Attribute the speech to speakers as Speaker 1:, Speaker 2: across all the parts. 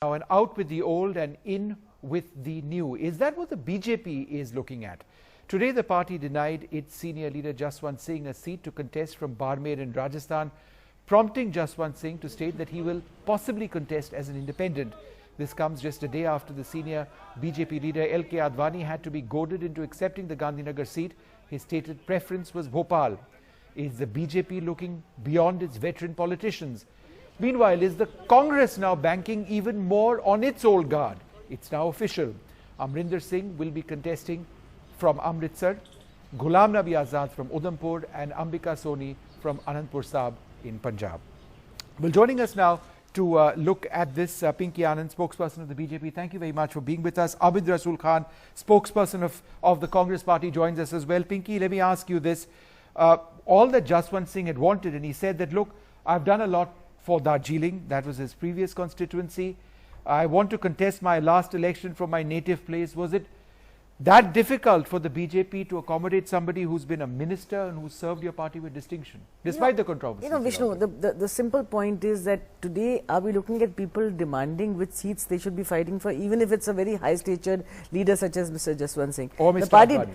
Speaker 1: Now, and out with the old and in with the new. Is that what the BJP is looking at? Today, the party denied its senior leader Jaswant Singh a seat to contest from Barmer in Rajasthan, prompting Jaswant Singh to state that he will possibly contest as an independent. This comes just a day after the senior BJP leader LK Advani had to be goaded into accepting the Gandhinagar seat. His stated preference was Bhopal. Is the BJP looking beyond its veteran politicians? Meanwhile, is the Congress now banking even more on its old guard? It's now official. Amarinder Singh will be contesting from Amritsar, Ghulam Nabi Azad from Udhampur and Ambika Soni from Anantpur Sahib in Punjab. Well, joining us now to look at this, Pinky Anand, spokesperson of the BJP. Thank you very much for being with us. Abid Rasul Khan, spokesperson of the Congress party, joins us as well. Pinky, let me ask you this. All that Jaswant Singh had wanted, and he said that, look, I've done a lot for Darjeeling. That was his previous constituency. I want to contest my last election from my native place. Was it that difficult for the BJP to accommodate somebody who's been a minister and who served your party with distinction, despite the controversy?
Speaker 2: Vishnu, the simple point is that today, are we looking at people demanding which seats they should be fighting for, even if it's a very high-statured leader such as Mr. Jaswant Singh?
Speaker 1: Or Mr. Advani?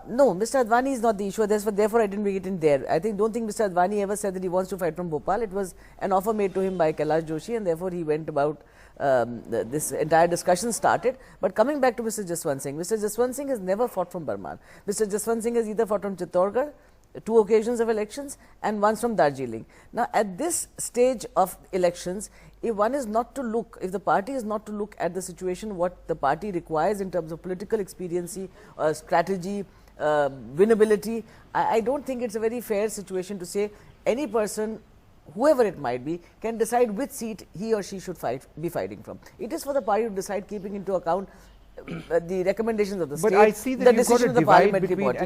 Speaker 2: No, Mr. Advani is not the issue. Therefore, I didn't bring it in there. Don't think Mr. Advani ever said that he wants to fight from Bhopal. It was an offer made to him by Kailash Joshi, and therefore he went about. This entire discussion started. But coming back to Mr. Jaswant Singh, Mr. Jaswant Singh has never fought from Barmer. Mr. Jaswant Singh has either fought from Chittorgarh, 2 occasions of elections, and once from Darjeeling. Now, at this stage of elections, if one is not to look, if the party is not to look at the situation, what the party requires in terms of political expediency, strategy, winnability, I don't think it's a very fair situation to say any person, whoever it might be, can decide which seat he or she should be fighting from. It is for the party to decide, keeping into account the recommendations of the state,
Speaker 1: I see that
Speaker 2: the decision of the parliamentary body.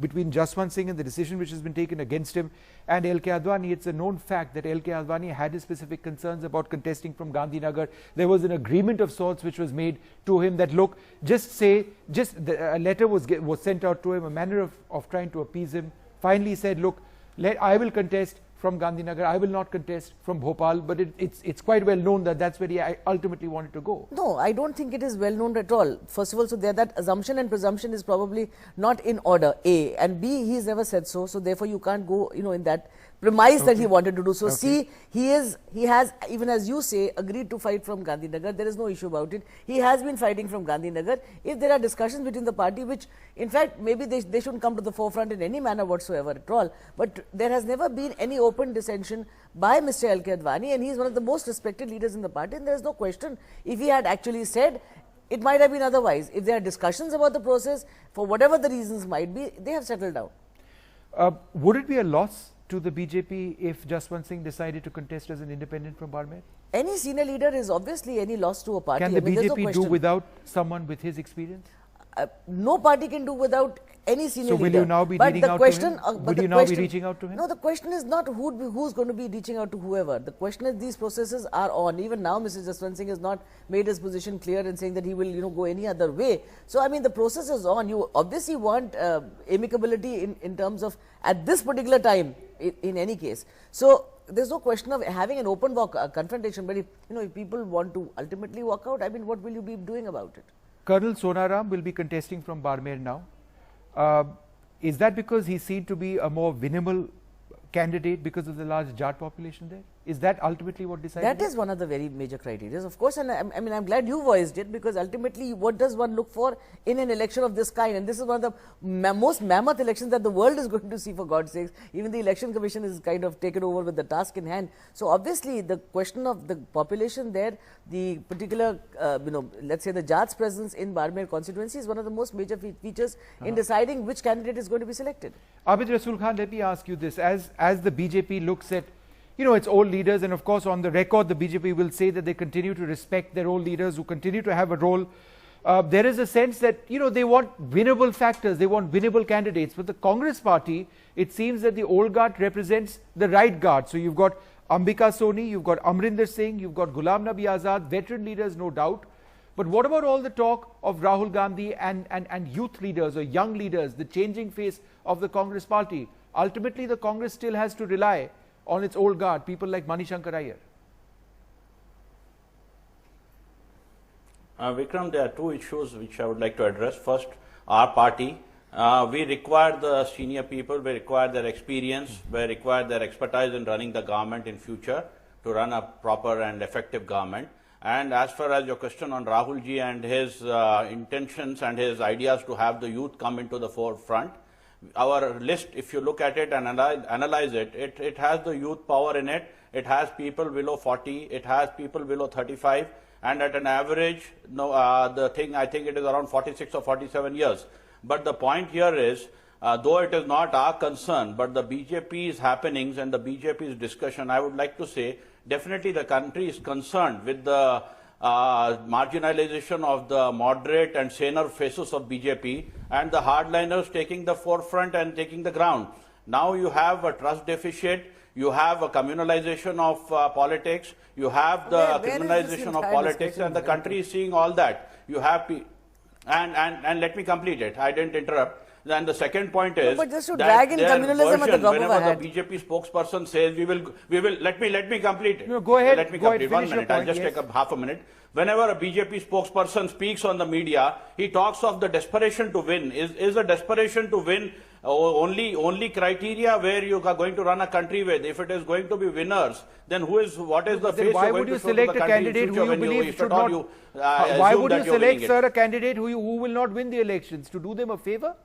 Speaker 1: Between Jaswant Singh and the decision which has been taken against him and LK Advani, it's a known fact that LK Advani had his specific concerns about contesting from Gandhinagar. There was an agreement of sorts which was made to him that, look, a letter was sent out to him, a manner of trying to appease him. Finally he said, look, I will contest from Gandhinagar, I will not contest from Bhopal, but it's quite well known that that's where he ultimately wanted to go.
Speaker 2: No, I don't think it is well known at all. First of all, so that assumption and presumption is probably not in order, A, and B, he's never said so, so therefore you can't go, in that premise that he wanted to do. So C, he has, even as you say, agreed to fight from Gandhinagar. There is no issue about it. He has been fighting from Gandhinagar. If there are discussions between the party, which in fact maybe they shouldn't come to the forefront in any manner whatsoever at all, but there has never been any open dissension by Mr. LK Advani, and he is one of the most respected leaders in the party, and there is no question. If he had actually said, it might have been otherwise. If there are discussions about the process, for whatever the reasons might be, they have settled down.
Speaker 1: Would it be a loss to the BJP if Jaswant Singh decided to contest as an independent from Barmer?
Speaker 2: Any senior leader is obviously any loss to a party.
Speaker 1: Can the BJP do without someone with his experience?
Speaker 2: No party can do without any senior leader.
Speaker 1: So will you now be reaching out to him? Would you now be reaching out to him?
Speaker 2: No, the question is not who's going to be reaching out to whoever. The question is these processes are on. Even now, Mr. Jaswant Singh has not made his position clear in saying that he will go any other way. So, I mean, the process is on. You obviously want amicability in terms of at this particular time, in any case. So, there's no question of having an open confrontation. But if people want to ultimately walk out, I mean, what will you be doing about it?
Speaker 1: Colonel Sonaram will be contesting from Barmer now. Is that because he's seen to be a more winnable candidate because of the large Jat population there? Is that ultimately what decided?
Speaker 2: That is one of the very major criteria, of course, and I mean, I'm glad you voiced it, because ultimately what does one look for in an election of this kind? And this is one of the most mammoth elections that the world is going to see, for God's sakes. Even the Election Commission is kind of taken over with the task in hand. So obviously the question of the population there, the particular, let's say the Jat's presence in Barmer constituency is one of the most major features in deciding which candidate is going to be selected.
Speaker 1: Abid Rasul Khan, let me ask you this. As the BJP looks at its old leaders, and of course on the record the BJP will say that they continue to respect their old leaders who continue to have a role. There is a sense that they want winnable factors, they want winnable candidates. But the Congress party, it seems that the old guard represents the right guard. So you've got Ambika Soni, you've got Amarinder Singh, you've got Ghulam Nabi Azad, veteran leaders no doubt. But what about all the talk of Rahul Gandhi and youth leaders or young leaders, the changing face of the Congress party? Ultimately the Congress still has to rely on its old guard, people like Manishankar Iyer.
Speaker 3: Vikram, there are two issues which I would like to address. First, our party. We require the senior people, we require their experience, we require their expertise in running the government in future to run a proper and effective government. And as far as your question on Rahul ji and his intentions and his ideas to have the youth come into the forefront, our list, if you look at it and analyze it, it has the youth power in it. It has people below 40, it has people below 35, and at an average, I think it is around 46 or 47 years. But the point here is, though it is not our concern, but the BJP's happenings and the BJP's discussion, I would like to say, definitely the country is concerned with the marginalization of the moderate and saner faces of BJP and the hardliners taking the forefront and taking the ground. Now you have a trust deficit, you have a communalization of politics, you have the criminalization of politics, and the country is seeing all that. You have, and let me complete it, I didn't interrupt. Then the second point is
Speaker 2: but just to drag in communalism at the top of our head.
Speaker 3: Whenever the BJP spokesperson says we will, let me complete it.
Speaker 1: No, go ahead.
Speaker 3: Let me
Speaker 1: go
Speaker 3: complete
Speaker 1: ahead,
Speaker 3: 1 minute. I'll just take up half a minute. Whenever a BJP spokesperson speaks on the media, he talks of the desperation to win. Is the desperation to win only criteria where you are going to run a country with? If it is going to be winners, then what is the face
Speaker 1: why
Speaker 3: you're
Speaker 1: would
Speaker 3: going
Speaker 1: you
Speaker 3: to show to
Speaker 1: select
Speaker 3: the
Speaker 1: a
Speaker 3: country in
Speaker 1: candidate
Speaker 3: future
Speaker 1: who you
Speaker 3: when
Speaker 1: believe
Speaker 3: if
Speaker 1: should
Speaker 3: at all
Speaker 1: not?
Speaker 3: you
Speaker 1: Why would you
Speaker 3: that you're winning
Speaker 1: select,
Speaker 3: it?
Speaker 1: sir, a candidate who will not win the elections? To do them a favor?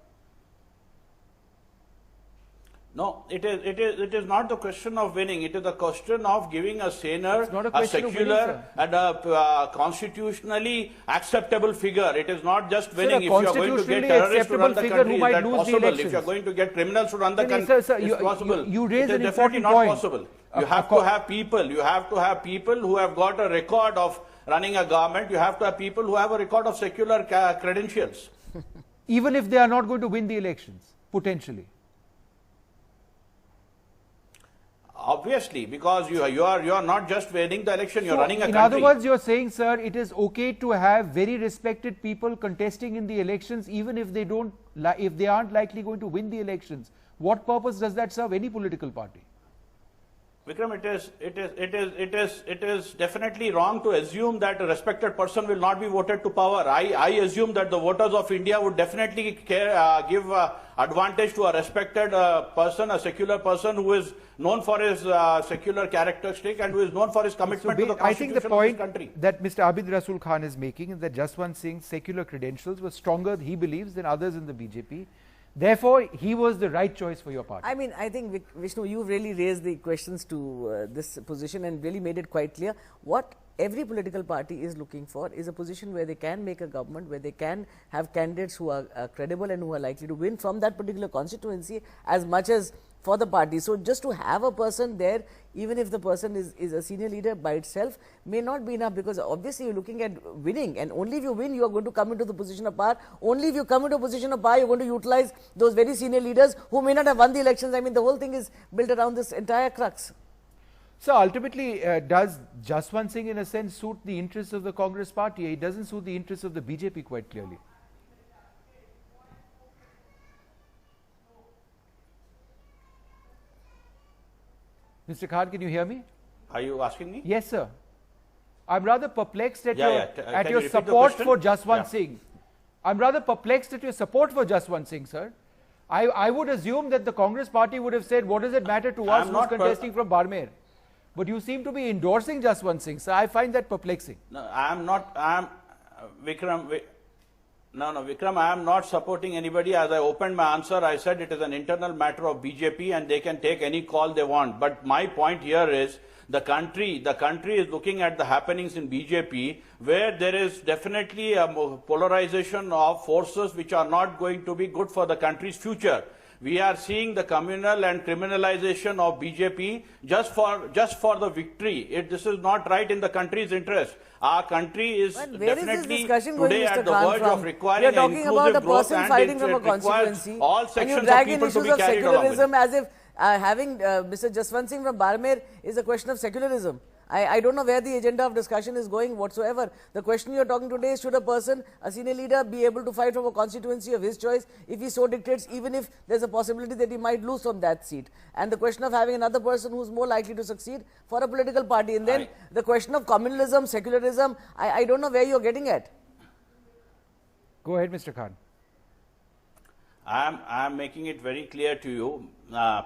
Speaker 3: No, it is not the question of winning. It is a question of giving a saner,
Speaker 1: a
Speaker 3: secular, and a constitutionally acceptable figure. It is not just winning. If you are going to get terrorists to run the country, is that possible? If you are going to get criminals to run the country, it's possible.
Speaker 1: You raise
Speaker 3: it is
Speaker 1: an
Speaker 3: definitely
Speaker 1: important
Speaker 3: not
Speaker 1: point.
Speaker 3: possible. You have to have people. You have to have people who have got a record of running a government. You have to have people who have a record of secular credentials.
Speaker 1: Even if they are not going to win the elections, potentially.
Speaker 3: Obviously, because you are not just winning the election, you are running a country.
Speaker 1: In other words, you are saying, sir, it is okay to have very respected people contesting in the elections, even if they aren't likely going to win the elections. What purpose does that serve any political party?
Speaker 3: Vikram, it is definitely wrong to assume that a respected person will not be voted to power. I assume that the voters of India would definitely give advantage to a respected person, a secular person who is known for his secular characteristic and who is known for his commitment to the constitution of this country.
Speaker 1: I think the point that Mr. Abid Rasool Khan is making is that Jaswant Singh's secular credentials were stronger, he believes, than others in the BJP. Therefore, he was the right choice for your party.
Speaker 2: I mean, I think, Vishnu, you've really raised the questions to this position and really made it quite clear. What every political party is looking for is a position where they can make a government, where they can have candidates who are credible and who are likely to win from that particular constituency as much as for the party. So, just to have a person there, even if the person is a senior leader by itself, may not be enough, because obviously you are looking at winning, and only if you win you are going to come into the position of power. Only if you come into a position of power you are going to utilize those very senior leaders who may not have won the elections. I mean, the whole thing is built around this entire crux.
Speaker 1: So ultimately, does Jaswant Singh in a sense suit the interests of the Congress party? He doesn't suit the interests of the BJP quite clearly. Mr. Khan, can you hear me?
Speaker 3: Are you asking me?
Speaker 1: Yes, sir. I'm rather perplexed at your
Speaker 3: you
Speaker 1: support for Jaswant Singh. I'm rather perplexed at your support for Jaswant Singh, sir. I would assume that the Congress party would have said, what does it matter to us who's contesting from Barmer? But you seem to be endorsing Jaswant Singh, so I find that perplexing.
Speaker 3: No, Vikram, Vikram, I am not supporting anybody. As I opened my answer, I said it is an internal matter of BJP and they can take any call they want. But my point here is the country is looking at the happenings in BJP, where there is definitely a polarization of forces which are not going to be good for the country's future. We are seeing the communal and criminalization of BJP just for the victory. This is not right in the country's interest. Our country is definitely today at the verge of requiring an inclusive growth, and it requires all sections of people to be carried along with it.
Speaker 2: As if having Mr. Jaswant Singh from Barmer is a question of secularism. I don't know where the agenda of discussion is going whatsoever. The question you are talking today is, should a person, a senior leader, be able to fight from a constituency of his choice if he so dictates, even if there's a possibility that he might lose from that seat. And the question of having another person who's more likely to succeed for a political party. And then the question of communalism, secularism, I don't know where you're getting at.
Speaker 1: Go ahead, Mr. Khan.
Speaker 3: I am making it very clear to you,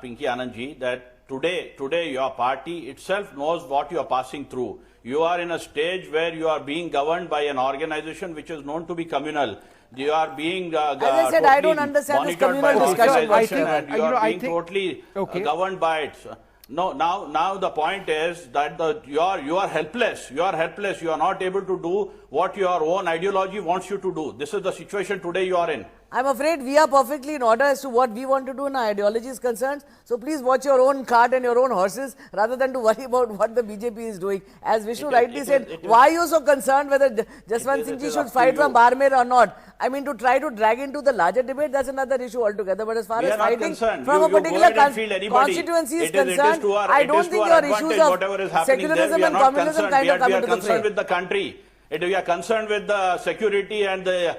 Speaker 3: Pinky Anandji, that today your party itself knows what you are passing through. You are in a stage where you are being governed by an organization which is known to be communal. You are being
Speaker 2: as I said, I don't understand this communal discussion.
Speaker 3: And you are being totally governed by it. No, now the point is that you are helpless. You are helpless. You are not able to do what your own ideology wants you to do. This is the situation today you are in.
Speaker 2: I'm afraid we are perfectly in order as to what we want to do in our ideology is concerned. So please watch your own cart and your own horses rather than to worry about what the BJP is doing. As Vishnu rightly said, why are you so concerned whether Jaswant Singh should fight from Barmer or not? I mean, to try to drag into the larger debate, that's another issue altogether. But as far as fighting from a particular constituency is concerned, I don't think your issues of secularism and communism kind of come into the fray.
Speaker 3: We are concerned with the country. We are concerned with the security and the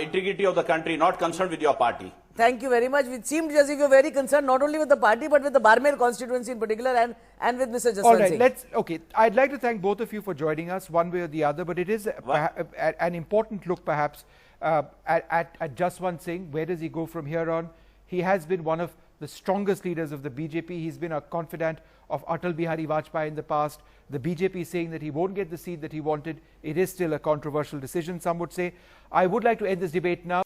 Speaker 3: integrity of the country, not concerned with your party.
Speaker 2: Thank you very much. It seemed as if you're very concerned not only with the party but with the Barmer constituency in particular and with Mr. Jaswant Singh.
Speaker 1: All right, okay. I'd like to thank both of you for joining us one way or the other, but it is an important look perhaps at Jaswant Singh. Where does he go from here on? He has been one of the strongest leaders of the BJP. He's been a confidant of Atal Bihari Vajpayee in the past. The BJP is saying that he won't get the seat that he wanted. It is still a controversial decision, some would say. I would like to end this debate now.